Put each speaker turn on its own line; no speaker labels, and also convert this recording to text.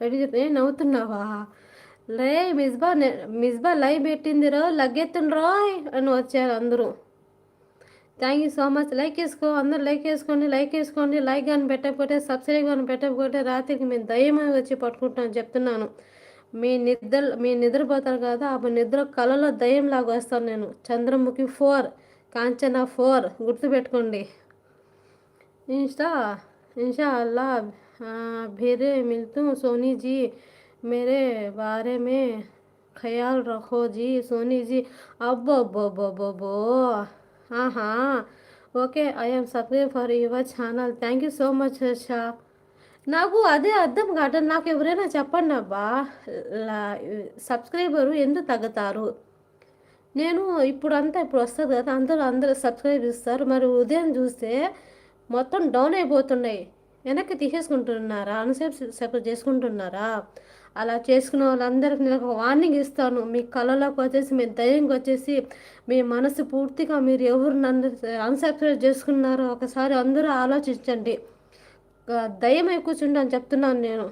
Ready ఏ నవ్వుతున్నావా? లే Misbah live పెట్టింది రో లగ్గెత్తుండ్రో అని వచ్చారు అందరూ. Thank you so much. Like వేసుకో, అందరు లైక్ వేసుకోండి, లైక్ వేసుకోండి. లైక్ కానీ పెట్టకపోతే, సబ్స్క్రైబ్ కానీ పెట్టకపోతే రాత్రికి మేము దయ్యమే వచ్చి పట్టుకుంటాను చెప్తున్నాను. మీ నిద్రపోతారు కదా, అప్పుడు నిద్ర కళలో దయ్యంలాగా వస్తాను నేను. చంద్రముఖి 4, కాంచన 4 గుర్తుపెట్టుకోండి. इंस्टा इंशाअल्लाह फिर मिलती हूँ सोनी जी, मेरे बारे में ख्याल रखो जी सोनी जी. అబ్బో అబ్బో అబ్బో అబ్బో అబ్బో. ఆహా, okay. I'm subscribe for your channel. Thank you so much Shah. నాకు అదే అర్థం కాదు. నాకు ఎవరైనా చెప్పండి అబ్బా, సబ్స్క్రైబరు ఎందుకు తగ్గుతారు? నేను ఇప్పుడు వస్తుంది కదా, అందరూ సబ్స్క్రైబ్ ఇస్తారు. మరి ఉదయం చూస్తే మొత్తం డౌన్ అయిపోతున్నాయి. వెనక్కి తీసేసుకుంటున్నారా? అన్సబ్స్క్రైబ్ చేసుకుంటున్నారా? అలా చేసుకున్న వాళ్ళందరికీ నేను ఒక వార్నింగ్ ఇస్తాను. మీ కళలోకి వచ్చేసి, మీ ధైర్యంకి వచ్చేసి, మీ మనసు పూర్తిగా మీరు ఎవరు నన్ను అన్సబ్స్క్రైబ్ చేసుకున్నారో ఒకసారి అందరూ ఆలోచించండి. దయ్యం కూర్చుండి అని చెప్తున్నాను నేను.